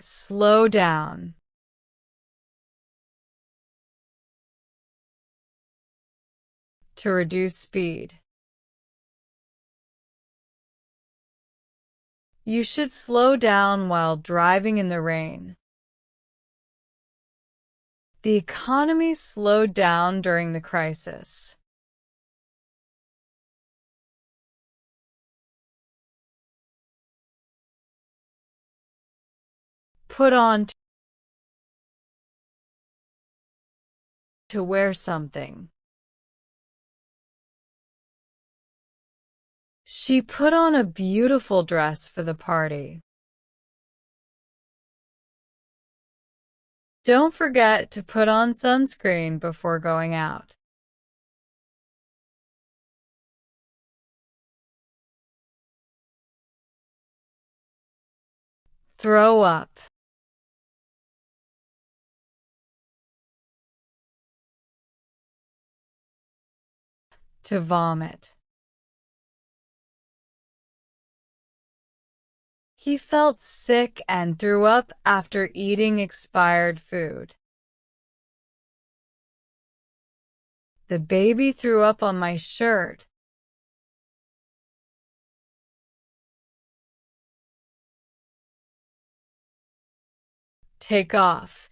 Slow down. To reduce speed. You should slow down while driving in the rain. The economy slowed down during the crisis. Put on. To wear something. She put on a beautiful dress for the party. Don't forget to put on sunscreen before going out. Throw up. To vomit. He felt sick and threw up after eating expired food. The baby threw up on my shirt. Take off.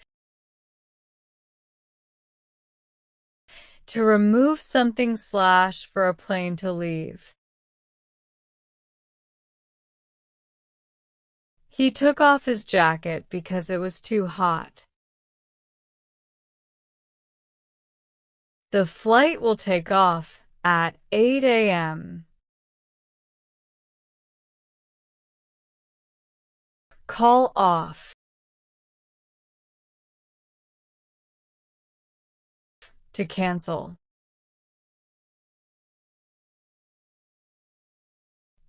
To remove something / for a plane to leave. He took off his jacket because it was too hot. The flight will take off at 8 a.m. Call off. To cancel.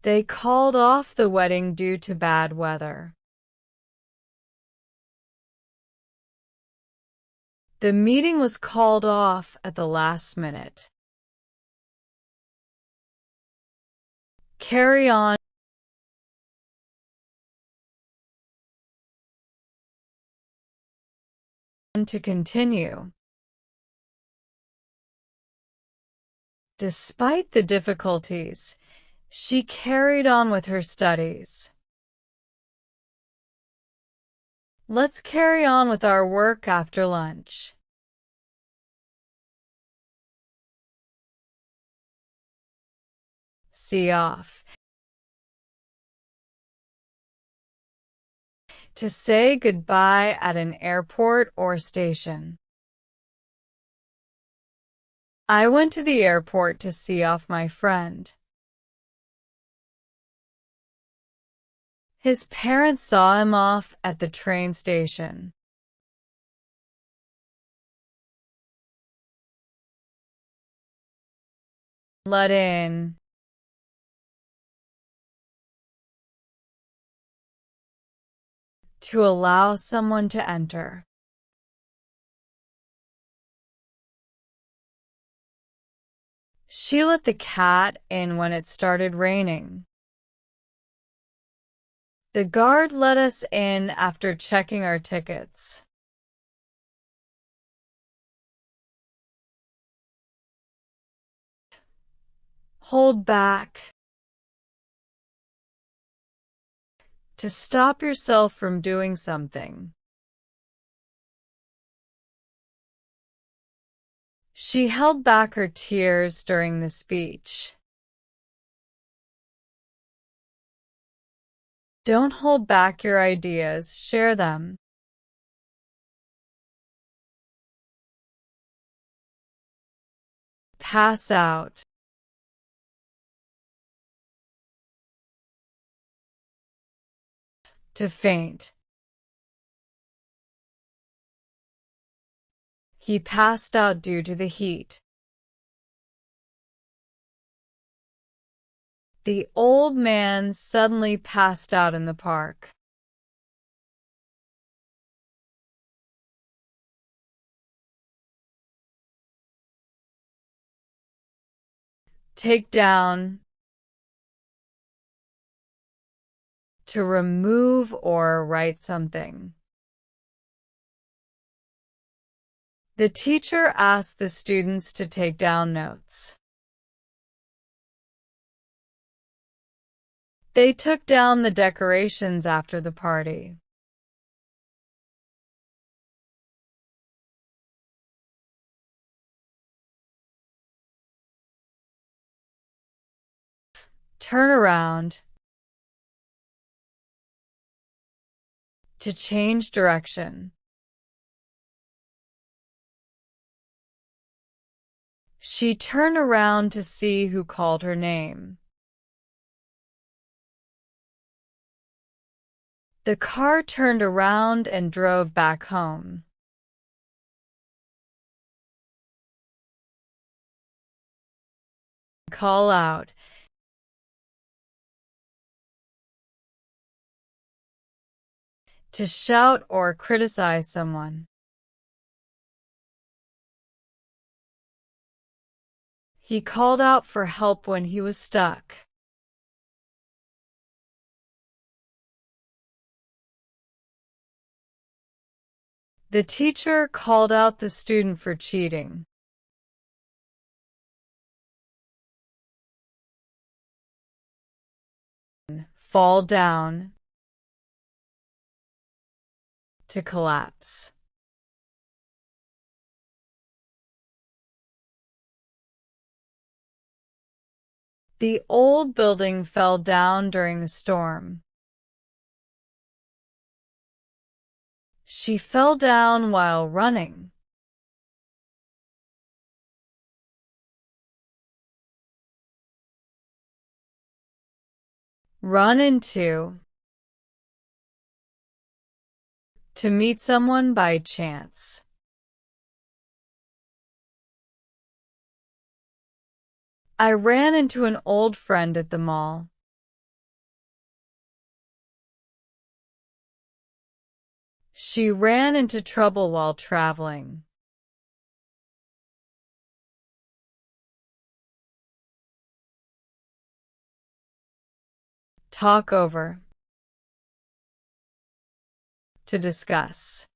They called off the wedding due to bad weather. The meeting was called off at the last minute. Carry on. To continue. Despite the difficulties, she carried on with her studies. Let's carry on with our work after lunch. See off. To say goodbye at an airport or station. I went to the airport to see off my friend. His parents saw him off at the train station. Let in. To allow someone to enter. She let the cat in when it started raining. The guard let us in after checking our tickets. Hold back. To stop yourself from doing something. She held back her tears during the speech. Don't hold back your ideas, share them. Pass out. To faint. He passed out due to the heat. The old man suddenly passed out in the park. Take down. To remove or write something. The teacher asked the students to take down notes. They took down the decorations after the party. Turn around. To change direction. She turned around to see who called her name. The car turned around and drove back home. Call out. To shout or criticize someone. He called out for help when he was stuck. The teacher called out the student for cheating. Fall down. To collapse. The old building fell down during a storm. She fell down while running. Run into. To meet someone by chance. I ran into an old friend at the mall. She ran into trouble while traveling. Talk over. To discuss.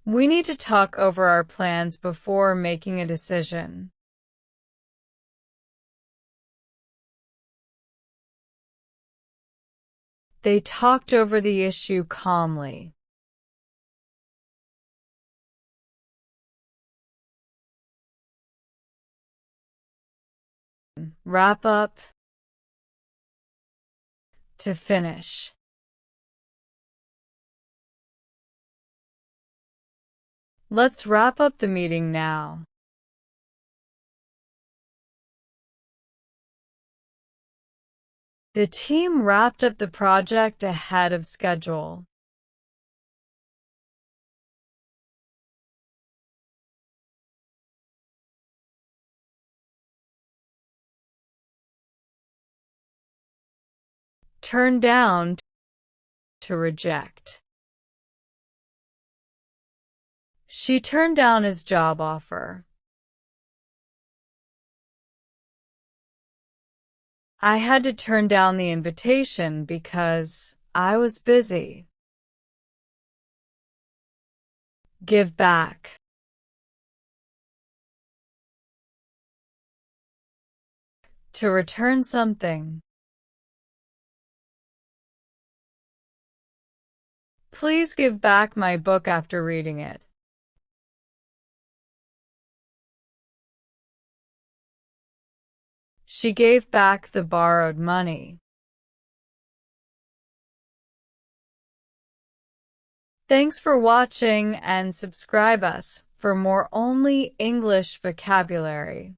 We need to talk over our plans before making a decision. They talked over the issue calmly. Wrap up. To finish. Let's wrap up the meeting now. The team wrapped up the project ahead of schedule. Turn down. To reject. She turned down his job offer. I had to turn down the invitation because I was busy. Give back. To return something. Please give back my book after reading it. She gave back the borrowed money. Thanks for watching and subscribe us for more only English vocabulary.